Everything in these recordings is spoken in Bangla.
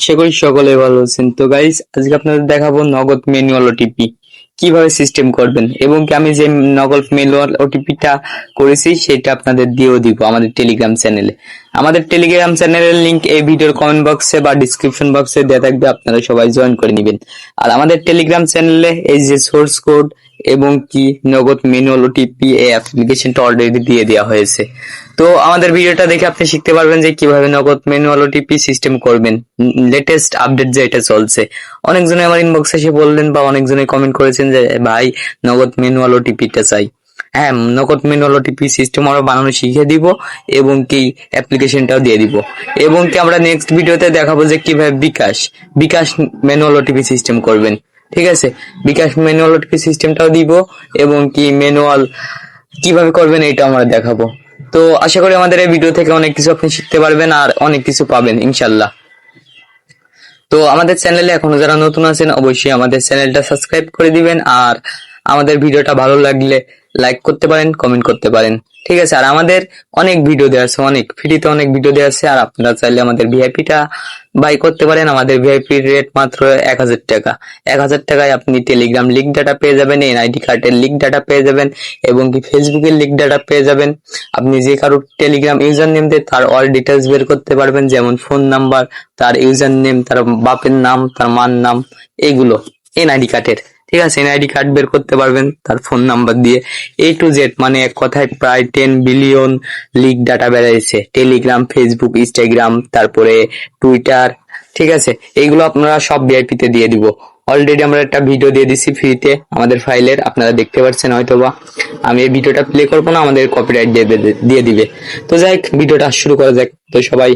আশা করি সকলে ভালো আছেন। তো গাইস, আজকে আপনাদের দেখাবো নগদ ম্যানুয়াল ওটিপি কিভাবে সিস্টেম করবেন, এবং কি আমি যে নগদ ম্যানুয়াল ওটিপিটা করেছি সেটা আপনাদের দিয়েও দিব আমাদের টেলিগ্রাম চ্যানেলে। আমাদের টেলিগ্রাম চ্যানেলের লিংক এই ভিডিওর কমেন্ট বক্সে বা ডিসক্রিপশন বক্সে দেওয়া থাকবে, আপনারা সবাই জয়েন করে নেবেন। আর আমাদের টেলিগ্রাম চ্যানেলে এই যে সোর্স কোড এবং কি নগদ ম্যানুয়াল ওটিপি এই অ্যাপ্লিকেশনটা অলরেডি দিয়ে দেওয়া হয়েছে। তো আমাদের ভিডিওটা দেখে আপনি শিখতে পারবেন যে কিভাবে নগদ ম্যানুয়াল ওটিপি সিস্টেম করবেন। লেটেস্ট আপডেট যে এটা চলছে, অনেকজনে আমার ইনবক্সে এসে বললেন বা অনেকজনে কমেন্ট করেছেন যে ভাই নগদ ম্যানুয়াল ওটিপিটা চাই। হ্যাঁ, নগদ ম্যানুয়াল ওটিপি সিস্টেম আমরা বানানো শিখিয়ে দিব এবং কি অ্যাপ্লিকেশনটাও দিয়ে দিব, এবং কি আমরা নেক্সট ভিডিওতে দেখাবো যে কিভাবে বিকাশ ম্যানুয়াল ওটিপি সিস্টেম করবেন। ঠিক আছে, বিকাশ ম্যানুয়াল ওটিপি সিস্টেমটাও দিব এবং কি ম্যানুয়াল কিভাবে করবেন এটা আমরা দেখাবো। তো আশা করি আমাদের এই ভিডিও থেকে অনেক কিছু আপনি শিখতে পারবেন আর অনেক কিছু পাবেন ইনশাল্লাহ। তো আমাদের চ্যানেলে এখনো যারা নতুন আছেন অবশ্যই আমাদের চ্যানেলটা সাবস্ক্রাইব করে দিবেন, আর আমাদের ভিডিওটা ভালো লাগলে লাইক করতে পারেন, কমেন্ট করতে পারেন। ঠিক আছে, আর আমাদের অনেক ভিডিও দেওয়া আছে, অনেক ফ্রিতে অনেক ভিডিও দেওয়া আছে, আর আপনারা চাইলে আমাদের ভিআইপিটা বাই করতে পারেন। আমাদের ভিআইপি রেট মাত্র 1000 টাকা। 1000 টাকায় আপনি টেলিগ্রাম লিঙ্ক ডাটা পেয়ে যাবেন, এনআইডি কার্ডের লিঙ্ক ডাটা পেয়ে যাবেন, এবং কি ফেসবুকের লিঙ্ক ডাটা পেয়ে যাবেন। আপনি যে কারো টেলিগ্রাম ইউজার নেম দিয়ে তার অল ডিটেলস বের করতে পারবেন, যেমন ফোন নাম্বার, তার ইউজার নেম, তার বাপের নাম, তার মার নাম, এইগুলো এনআইডি কার্ডের। ঠিক আছে, এনআইডি কার্ড বের করতে পারবেন তার ফোন নাম্বার দিয়ে। এ টু জেড, মানে এক কথায় প্রায় 10 বিলিয়ন লিঙ্ক ডাটা বেরিয়েছে টেলিগ্রাম, ফেসবুক, ইনস্টাগ্রাম, তারপরে টুইটার। ঠিক আছে, এইগুলো আপনারা সব ভিআইপি তে দিয়ে দিব। অলরেডি আমরা একটা ভিডিও দিয়ে দিছি ফ্রিতে আমাদের ফাইলের, আপনারা দেখতে পাচ্ছেন হয়তোবা। আমি এই ভিডিওটা প্লে করবো না, আমাদের কপিরাইট দিয়ে দিবে। তো যাই হোক, ভিডিওটা শুরু করা যাক। তো সবাই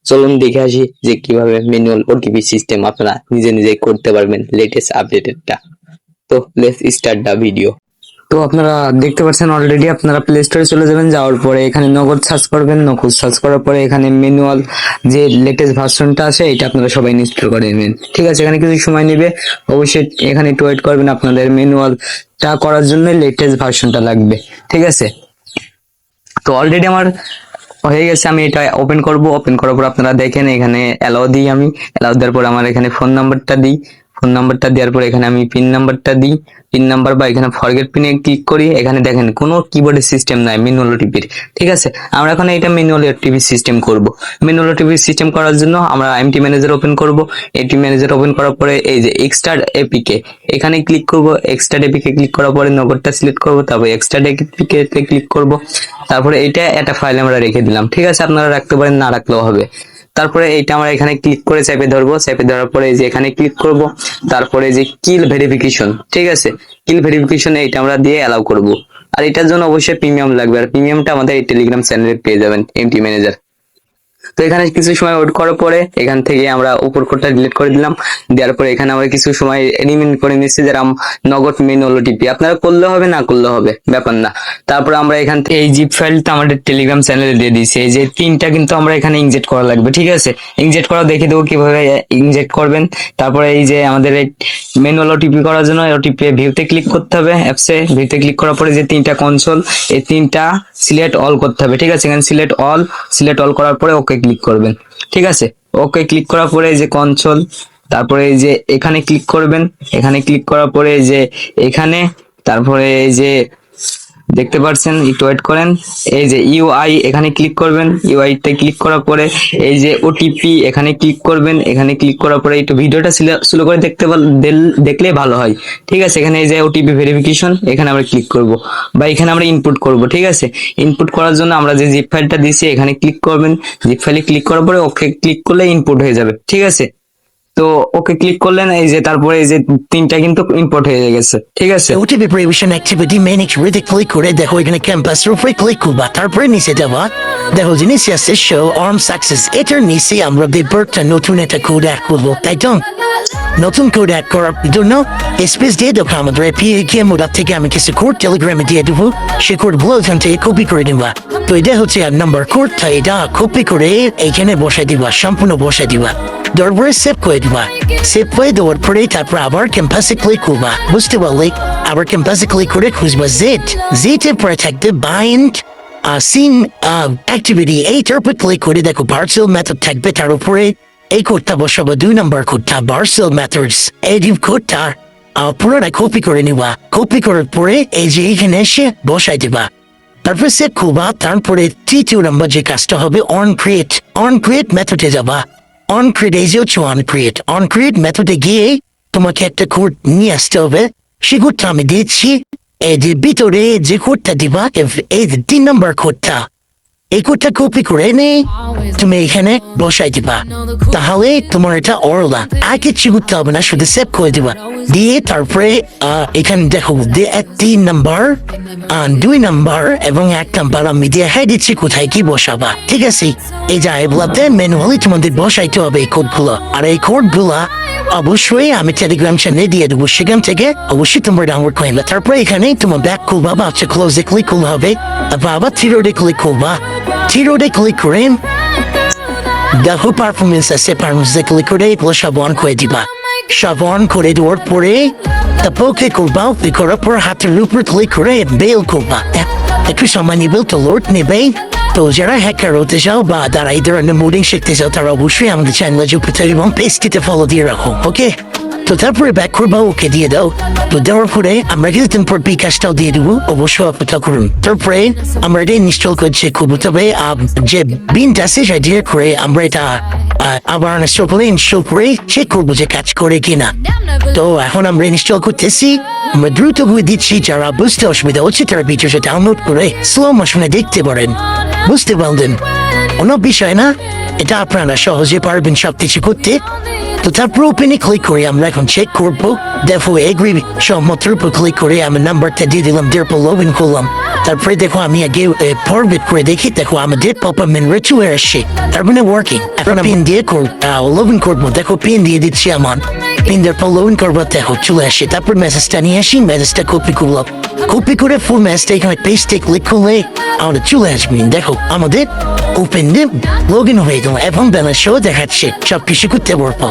চলুন দেখে আসি যে কিভাবে ম্যানুয়াল ওটিপি সিস্টেম আপনারা নিজে করতে পারবেন লেটেস্ট আপডেটেডটা। তো লেটস স্টার্ট দা ভিডিও। তো আপনারা দেখতে পাচ্ছেন অলরেডি, আপনারা প্লে স্টোরে চলে যাবেন, যাওয়ার পরে এখানে নগদ সার্চ করবেন। নগদ সার্চ করার পরে এখানে ম্যানুয়াল যে লেটেস্ট ভার্সনটা আছে এটা আপনারা সবাই ইনস্টল করে নেবেন। ঠিক আছে, এখানে কিছু সময় নেবে, অবশ্যই এখানে একটু ওয়েট করবেন। আপনাদের ম্যানুয়ালটা করার জন্য লেটেস্ট ভার্সনটা লাগবে। ঠিক আছে, তো অলরেডি আমার হয়ে গেছে। আমি এটা ওপেন করব। ওপেন করার পর আপনারা দেখেন এখানে অ্যালাউ দিই। আমি অ্যালাউ দেওয়ার পর আমার এখানে ফোন নাম্বারটা দিই। ফোন নাম্বারটা দেওয়ার পর এখানে আমি পিন নাম্বারটা দিই। পিন নাম্বার বা এখানে ফরগেট পিনে ক্লিক করি। এখানে দেখেন কোনো কিবোর্ডের সিস্টেম নাই ম্যানুয়াল ওটিপির। ঠিক আছে, আমরা এখন এটা ম্যানুয়াল ওটিপি সিস্টেম করব। ম্যানুয়াল ওটিপি সিস্টেম করার জন্য আমরা এমটি ম্যানেজার ওপেন করব। এমটি ম্যানেজার ওপেন করার পরে এই যে এক্সট্রা এপিকে এখানে ক্লিক করব। এক্সট্রা এপিকে ক্লিক করার পরে নগদটা সিলেক্ট করব, তারপর এক্সট্রা এপিকে তে ক্লিক করব। তারপরে এটা একটা ফাইল আমরা রেখে দিলাম। ঠিক আছে, আপনারা রাখতে পারেন, না রাখলেও হবে। তারপরে এইটা আমরা এখানে ক্লিক করে চেপে ধরবো। চেপে ধরার পরে এই যে এখানে ক্লিক করব। তারপরে যে কিল ভেরিফিকেশন, ঠিক আছে, কিল ভেরিফিকেশন এইটা আমরা দিয়ে অ্যালাউ করব। আর এটার জন্য অবশ্যই প্রিমিয়াম লাগবে, আর প্রিমিয়ামটা আমাদের এই টেলিগ্রাম চ্যানেলে পেয়ে যাবেন, এমটি ম্যানেজার। তো এখানে কিছু সময় ওয়েট করার পরে এখান থেকে আমরা উপর কোডটা ডিলিট করে দিলাম। দেওয়ার পরে এখানে আমরা কিছু সময় রিমেইন করে নিচ্ছি যারা নগদ ম্যানুয়াল ওটিপি। আপনারা করলে হবে, না করলে হবে, ব্যাপার না। তারপর আমরা এখান থেকে এই জিপ ফাইলটা আমাদের টেলিগ্রাম চ্যানেলে দিয়ে দিয়েছি। এই যে পিনটা কিন্তু আমরা এখানে ইনজেক্ট করা লাগবে। ঠিক আছে, ইনজেক্ট করা দেখে দেবো কিভাবে ইনজেক্ট করবেন। তারপরে এই যে আমাদের এই ম্যানুয়াল ওটিপি করার জন্য ওটিপি ভিউতে ক্লিক করতে হবে। অ্যাপসে ভিউতে ক্লিক করার পরে যে তিনটা কনসোল, এই তিনটা সিলেক্ট অল করতে হবে। ঠিক আছে, এখানে সিলেক্ট অল করার পরে ওকে ক্লিক করবেন। ঠিক আছে, ওকে ক্লিক করার পরে এই যে কনসোল, তারপরে এই যে এখানে ক্লিক করবেন। এখানে ক্লিক করার পরে এই যে এখানে, তারপরে এই যে দেখতে পাচ্ছেন, একটু ওয়েট করেন, এই যে ইউআই এখানে ক্লিক করবেন। ইউআই তে ক্লিক করার পরে এই যে ওটিপি এখানে ক্লিক করবেন। এখানে ক্লিক করার পরে একটু ভিডিওটা স্লো করে দেখলে ভালো হয়। ঠিক আছে, এখানে এই যে ওটিপি ভেরিফিকেশন এখানে আমরা ক্লিক করব, বা এখানে আমরা ইনপুট করব। ঠিক আছে, ইনপুট করার জন্য আমরা যে জিপ ফাইলটা দিয়েছি এখানে ক্লিক করবেন। জিপ ফাইলে ক্লিক করার পরে ওকে ক্লিক করলে ইনপুট হয়ে যাবে। ঠিক আছে, তো ওকে ক্লিক করলেন, এই যে তারপরে এই যে তিনটা কিন্তু ইম্পোর্ট হয়ে গেছে। ঠিক আছে, ওটিপি প্রিভিশন অ্যাক্টিভিটি ম্যানেজ রিতে ক্লিক করে দেখো এখানে ক্যাম্পাসের উপরে ক্লিক করবা। তারপরে নিচে যাবা, দেখো যে নিচে আছে শো আর্ম সাকসেস। এটার নিচে আমরা বিবর্তটা নতুন একটা কোড অ্যাড করবো, তাই তো? নতুন কোড অ্যাড করার জন্য স্পেস দিয়ে দেবো। আমাদের পিএম ওটার থেকে আমি কিছু কোড টেলিগ্রামে দিয়ে দেবো। সে কোডগুলো এখান থেকে কপি করে দিবা। তো এটা হচ্ছে এক নম্বর কোড, তাই এটা কপি করে এইখানে বসাই দিবা, সম্পূর্ণ বসাই দিবা। তারপরে সেভ করে দিবা। সেভ করে দেওয়ার পরে তারপর আবার ক্যাম্পাসে ক্লিক করবা, বুঝতে পারলে? আবার ক্যাম্পাসে ক্লিক করে খুঁজবা জেটের পরে থাকবে বাইন্ড সিন অ্যাক্টিভিটি। এইটার উপর ক্লিক করে দেখো ভার্চুয়াল মেথড থাকবে, তার উপরে এই কোডটা বসাবো 2 নম্বর কোডটা বার্সেল মেথডস এই কোডটা পুরোটা কপি করে নিবা কপি করার পরে এই যে এখানে এসে বসাই দিবা তারপরে সেট করবা তারপরে 3 নম্বর যে কাজটা হবে অন ক্রিয়েট মেথডে যাবা অন ক্রিয়েট এই যে হচ্ছে অন ক্রিয়েট মেথডে গিয়ে তোমাকে একটা কোড নিয়ে আসতে হবে সে কোডটা আমি দিচ্ছি এই যে ভিতরে যে কোডটা দিবা এই যে 3 নম্বর কোডটা এই কোডটা কপি করে নে তুমি এখানে বসাই দিবা তাহলে তোমার এটা অরলা আর কিছু করতে হবে না শুধু সেভ করে দিবা দিয়ে তারপরে এখানে দেখো 3 নম্বর 2 নম্বর এবং 1 নম্বর আমি দিয়ে দিচ্ছি কোথায় কি বসাবা ঠিক আছে এই যে এগুলাতে ম্যানুয়ালি তোমাদের বসাইতে হবে এই কোডগুলো আর এই কোডগুলা অবশ্যই আমি টেলিগ্রাম চ্যানেলে দিয়ে দেবো সেখান থেকে অবশ্যই তোমরা ডাউনলোড করে নেবে তারপরে এখানে তোমার ব্যাক খুলবা বা হচ্ছে ক্লোজে ক্লিক করলে হবে আবার থ্রি ক্লিক করবা থ্রি ক্লিক করে দেখো পারফরমেন্স আছে পারফরমেন্সে ক্লিক করে এগুলো সব অন করে দিবা সব অন করে দেওয়ার পরে তারপর কি করবা করার পর হাতের উপর ক্লিক করে বেল করবা একটু সময় নিবে তো লোড নেবে তো যারা হ্যাকার হতে চাও বা যারা এই ধরনের মোডিং শিখতে চাও তারা অবশ্যই আমাদের চ্যানেলে যুক্ত এবং পেজটিতে ফলো দিয়ে রাখো ওকে তো তারপরে ব্যাক করবা ওকে দিয়ে দাও তো দেওয়ার পরে আমরা কিন্তু বিকাশটাও দিয়ে দেবো অবশ্যই অপেক্ষা করুন তারপরে আমরা এটা ইনস্টল করে চেক করবো তবে যে বিনটা আছে সেটা দিয়ে করে আমরা এটা আবার ইনস্টল করে চেক করবো যে কাজ করে কিনা তো এখন আমরা ইনস্টল করতেছি আমরা দ্রুত বই দিচ্ছি যারা বুঝতে অসুবিধা হচ্ছে তারা ভিডিওটা ডাউনলোড করে স্লো মোশনে দেখতে পারেন বুঝতে পারলেন কোনো বিষয় না এটা আপনারা সহজে পারবেন সবকিছু করতে তো তারপর ওপেনে ক্লিক করে আমরা এখন চেক করবো দেখো এগ্রি সম্মতের উপর ক্লিক করে আমি নাম্বারটা দিয়ে দিলাম তারপর লগ ইন করলাম তারপরে দেখো আমি আগে ফরওয়ার্ড করে দেখি দেখো আমাদের পারফরমেন্স রেচুয়ার আসছে তার মানে ওয়ার্কিং এখন পিন দিয়ে লগ ইন করবো দেখো পিন দিয়ে দিচ্ছি আমার পিন তারপর লগ ইন করবো দেখো চলে আসে তারপর মেসেজটা নিয়ে আসি মেসেজটা কপি করলাম কপি করে ফুল মেসেজটা এখানে পেস্টে ক্লিক করলে আমাদের চলে আসবে দেখো আমাদের ওপেন লগ ইন হয়ে গেল এবং ব্যালেন্স দেখাচ্ছে সব কিছু করতে পারবো